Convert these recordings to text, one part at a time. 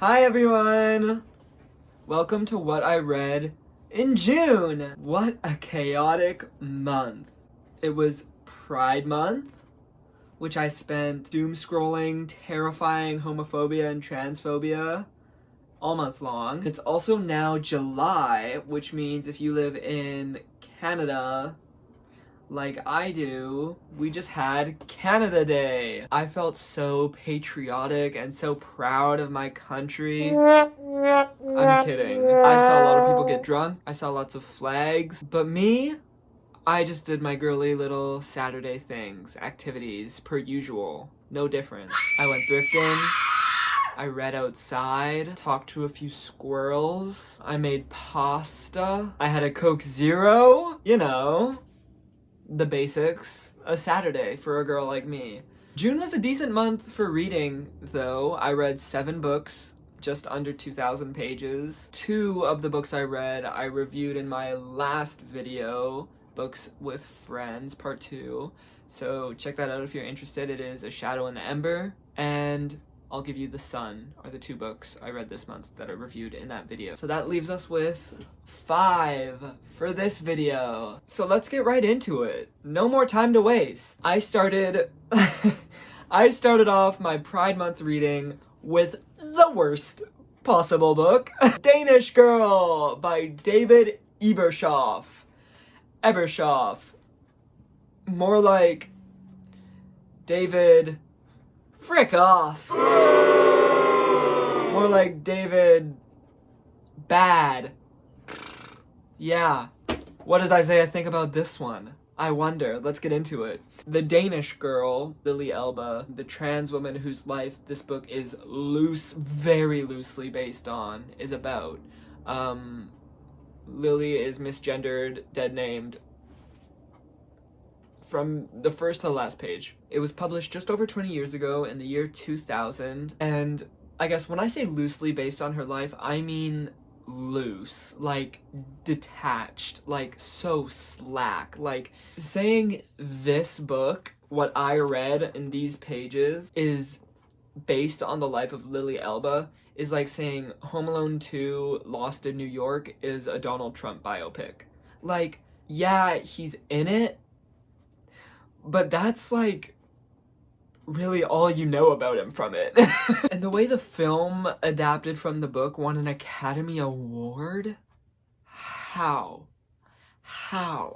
Hi everyone! Welcome to What I Read in June! What a chaotic month. It was Pride Month, which I spent doom scrolling, terrifying homophobia and transphobia all month long. It's also now July, which means if you live in Canada, like I do, we just had Canada Day. I felt so patriotic and so proud of my country. I'm kidding. I saw a lot of people get drunk. I saw lots of flags. But me, I just did my girly little Saturday things, activities, per usual. No difference. I went thrifting. I read outside, talked to a few squirrels. I made pasta. I had a Coke Zero. You know, the basics. A Saturday for a girl like me. June was a decent month for reading, though. I read 7 books, just under 2,000 pages. 2 of the books I read I reviewed in my last video, Books with Friends, Part 2. So check that out if you're interested. It is A Shadow in the Ember and I'll Give You the Sun are the 2 books I read this month that I reviewed in that video. So that leaves us with 5 for this video. So let's get right into it. No more time to waste. I started off my Pride Month reading with the worst possible book, Danish Girl by David Ebershoff. More like David Frick off. More like David Bad. Yeah. What does Isaiah think about this one? I wonder. Let's get into it. The Danish Girl, Lily Elba, the trans woman whose life this book is very loosely based on, is about. Lily is misgendered, dead named, from the first to the last page. It was published just over 20 years ago in the year 2000, and I guess when I say loosely based on her life, I mean loose, like detached, like so slack. Like saying this book, what I read in these pages, is based on the life of Lily Elba is like saying Home Alone 2 Lost in New York is a Donald Trump biopic. Like, yeah, he's in it, but that's like really all you know about him from it. And the way the film adapted from the book won an Academy Award? How?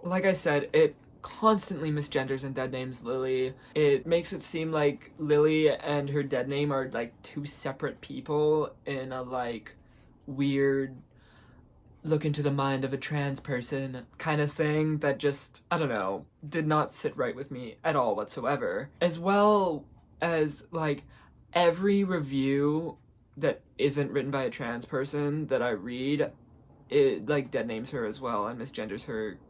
Like I said, it constantly misgenders and dead names Lily. It makes it seem like Lily and her dead name are like 2 separate people in a like weird look into the mind of a trans person kind of thing that just, I don't know, did not sit right with me at all whatsoever. As well as like every review that isn't written by a trans person that I read, it like dead names her as well and misgenders her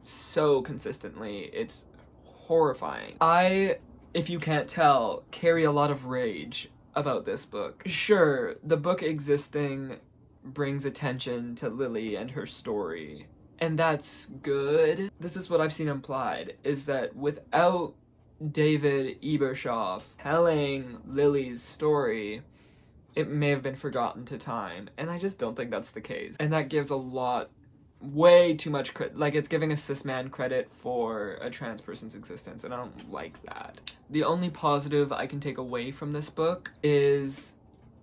so consistently. It's horrifying. I, if you can't tell, carry a lot of rage about this book. Sure, the book existing brings attention to Lily and her story, and that's good. This is what I've seen implied, is that without David Ebershoff telling Lily's story, it may have been forgotten to time, and I just don't think that's the case. And that gives way too much credit. Like, it's giving a cis man credit for a trans person's existence, and I don't like that. The only positive I can take away from this book is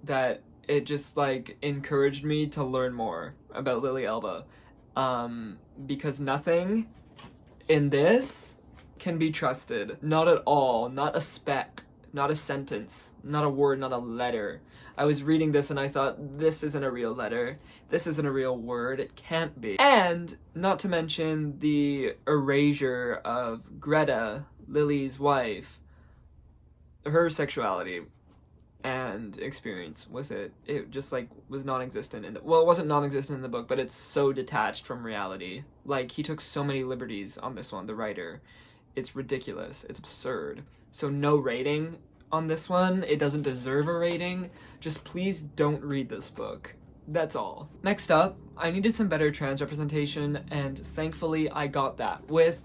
that it just like encouraged me to learn more about Lily Elba, because nothing in this can be trusted. Not at all. Not a speck. Not a sentence. Not a word. Not a letter. I was reading this and I thought, this isn't a real letter. This isn't a real word. It can't be. And not to mention the erasure of Greta, Lily's wife, her sexuality and experience with it. It just like was non-existent in well, it wasn't non-existent in the book, but it's so detached from reality. Like, he took so many liberties on this one, the writer. It's ridiculous. It's absurd. So no rating on this one. It doesn't deserve a rating. Just please don't read this book. That's all. Next up, I needed some better trans representation, and thankfully I got that with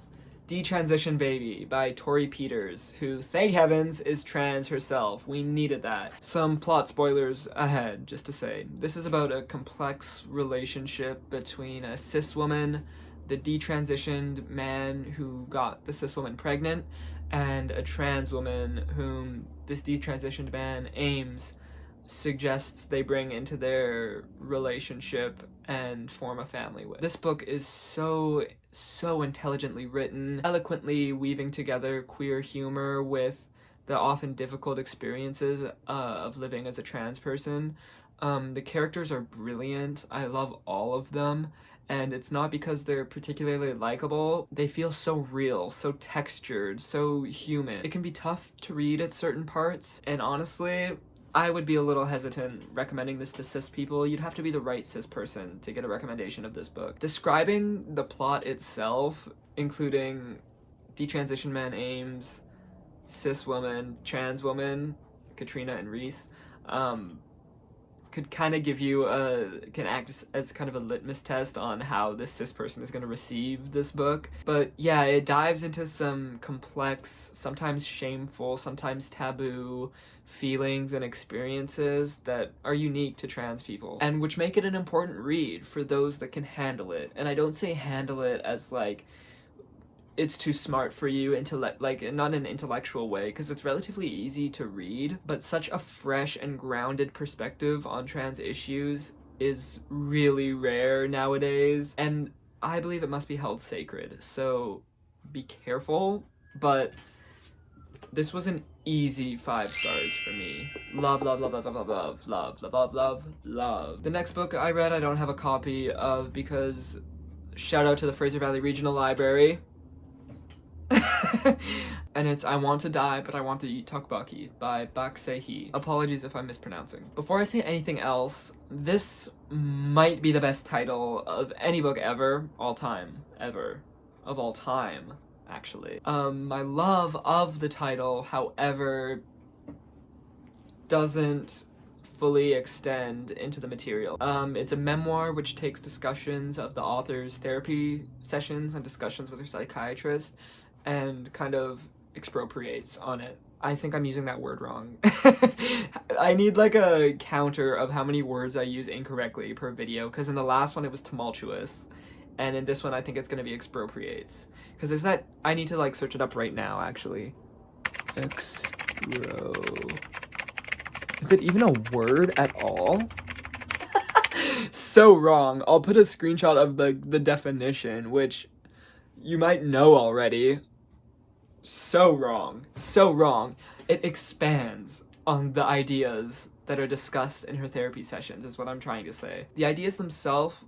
Detransition Baby by Tori Peters, who, thank heavens, is trans herself. We needed that. Some plot spoilers ahead, just to say. This is about a complex relationship between a cis woman, the detransitioned man who got the cis woman pregnant, and a trans woman whom this detransitioned man, Ames, suggests they bring into their relationship and form a family with. This book is so intelligently written, eloquently weaving together queer humor with the often difficult experiences of living as a trans person. The characters are brilliant. I love all of them. And it's not because they're particularly likable. They feel so real, so textured, so human. It can be tough to read at certain parts, and honestly, I would be a little hesitant recommending this to cis people. You'd have to be the right cis person to get a recommendation of this book. Describing the plot itself, including detransition man Ames, cis woman, trans woman, Katrina and Reese, could kind of give you can act as kind of a litmus test on how this cis person is going to receive this book. But yeah, it dives into some complex, sometimes shameful, sometimes taboo feelings and experiences that are unique to trans people, and which make it an important read for those that can handle it. And I don't say handle it as like it's too smart for you, like not in an intellectual way, because it's relatively easy to read, but such a fresh and grounded perspective on trans issues is really rare nowadays, and I believe it must be held sacred, so be careful. But this was an easy 5 stars for me. Love, love, love, love, love, love, love, love, love, love, love. The next book I read I don't have a copy of because shout out to the Fraser Valley Regional Library. And it's I Want to Die, But I Want to Eat Tteokbokki by Bak Se-hee. Apologies if I'm mispronouncing. Before I say anything else, this might be the best title of any book ever, of all time, actually. My love of the title, however, doesn't fully extend into the material. It's a memoir which takes discussions of the author's therapy sessions and discussions with her psychiatrist and kind of expropriates on it. I think I'm using that word wrong. I need like a counter of how many words I use incorrectly per video, because in the last one it was tumultuous, and in this one I think it's gonna be expropriates. Because is that, I need to like search it up right now actually. Expro. Is it even a word at all? So wrong. I'll put a screenshot of the definition, which you might know already. So wrong. So wrong. It expands on the ideas that are discussed in her therapy sessions, is what I'm trying to say. The ideas themselves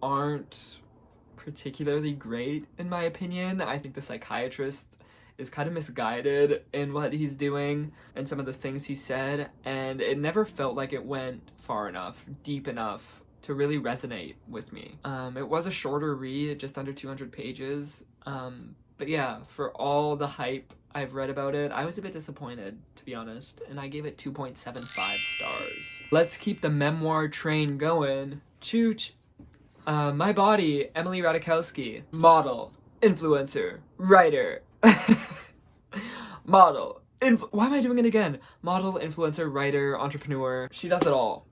aren't particularly great, in my opinion. I think the psychiatrist is kind of misguided in what he's doing and some of the things he said, and it never felt like it went far enough, deep enough to really resonate with me. It was a shorter read, just under 200 pages, but yeah, for all the hype I've read about it, I was a bit disappointed, to be honest, and I gave it 2.75 stars. Let's keep the memoir train going. Chooch. My Body, Emily Ratajkowski. Model, influencer, writer. Model, why am I doing it again? Model, influencer, writer, entrepreneur. She does it all.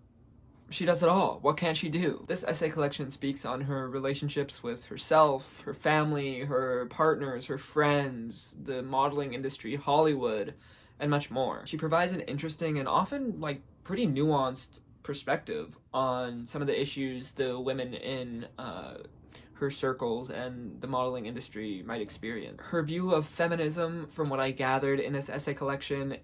She does it all. What can't she do? This essay collection speaks on her relationships with herself, her family, her partners, her friends, the modeling industry, Hollywood, and much more. She provides an interesting and often, like, pretty nuanced perspective on some of the issues the women in her circles and the modeling industry might experience. Her view of feminism, from what I gathered in this essay collection,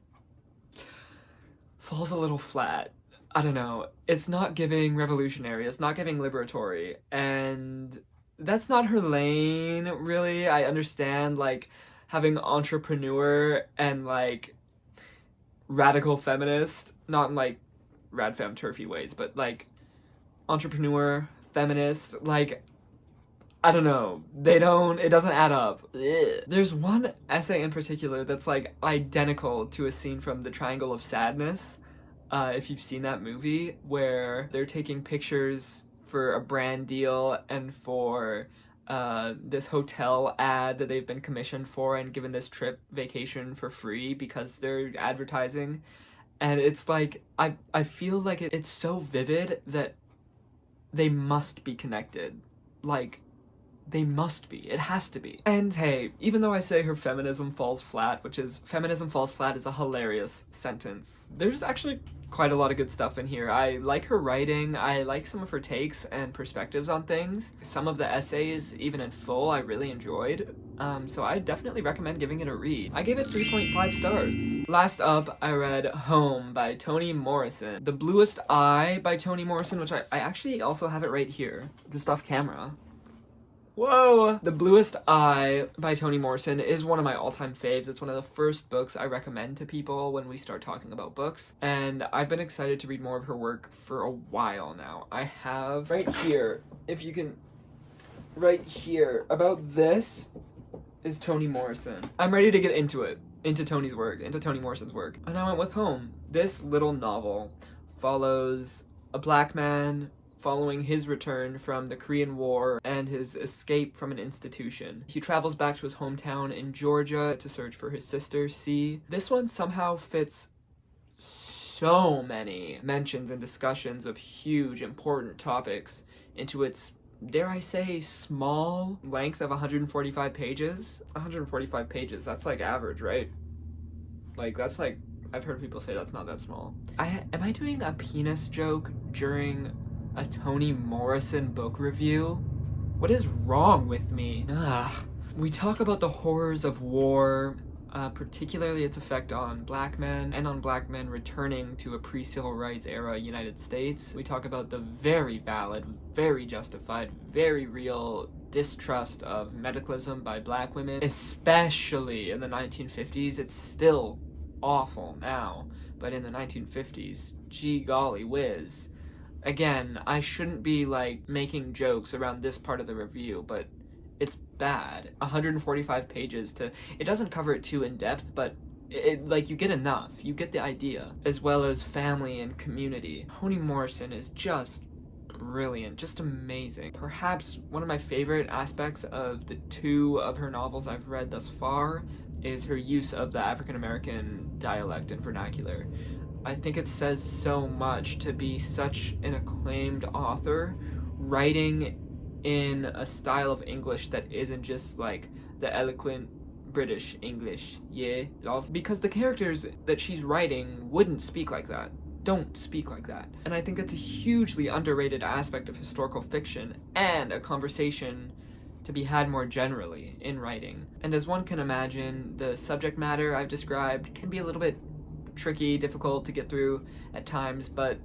falls a little flat. I don't know. It's not giving revolutionary, it's not giving liberatory, and that's not her lane, really. I understand, like, having entrepreneur and, like, radical feminist, not in, like, rad femme turfy ways, but, like, entrepreneur, feminist, like, I don't know. It doesn't add up. Ugh. There's one essay in particular that's, like, identical to a scene from The Triangle of Sadness, if you've seen that movie, where they're taking pictures for a brand deal and for this hotel ad that they've been commissioned for and given this trip vacation for free because they're advertising. And it's like, I feel like it's so vivid that they must be connected. Like, they must be. It has to be. And hey, even though I say her feminism falls flat, which is, feminism falls flat is a hilarious sentence, there's actually quite a lot of good stuff in here. I like her writing, I like some of her takes and perspectives on things. Some of the essays, even in full, I really enjoyed. So I definitely recommend giving it a read. I gave it 3.5 stars. Last up, I read Home by Toni Morrison. The Bluest Eye by Toni Morrison, which I actually also have it right here, just off camera. Whoa! The Bluest Eye by Toni Morrison is one of my all-time faves. It's one of the first books I recommend to people when we start talking about books, and I've been excited to read more of her work for a while now. I have right here, if you can, right here, about this is Toni Morrison. I'm ready to get into it, into Toni's work, into Toni Morrison's work. And I went with Home. This little novel follows a black man following his return from the Korean War and his escape from an institution. He travels back to his hometown in Georgia to search for his sister, C. This one somehow fits so many mentions and discussions of huge, important topics into its, dare I say, small length of 145 pages. 145 pages, that's like average, right? Like, that's like, I've heard people say that's not that small. Am I doing a penis joke during a Toni Morrison book review? What is wrong with me? Ugh. We talk about the horrors of war, particularly its effect on black men and on black men returning to a pre-civil rights era United States. We talk about the very valid, very justified, very real distrust of medicalism by black women, especially in the 1950s. It's still awful now, but in the 1950s, gee golly whiz. Again, I shouldn't be, like, making jokes around this part of the review, but it's bad. 145 pages to... It doesn't cover it too in depth, but like, you get enough. You get the idea. As well as family and community. Toni Morrison is just brilliant, just amazing. Perhaps one of my favorite aspects of the two of her novels I've read thus far is her use of the African American dialect and vernacular. I think it says so much to be such an acclaimed author writing in a style of English that isn't just like the eloquent British English, yeah, love. Because the characters that she's writing wouldn't speak like that, don't speak like that. And I think that's a hugely underrated aspect of historical fiction and a conversation to be had more generally in writing. And as one can imagine, the subject matter I've described can be a little bit tricky, difficult to get through at times, but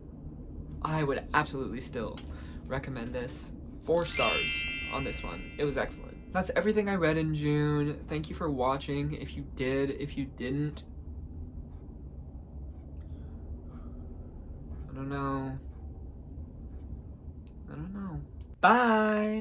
I would absolutely still recommend this. 4 stars on this one. It was excellent. That's everything I read in June. Thank you for watching. If you did, if you didn't, I don't know. Bye!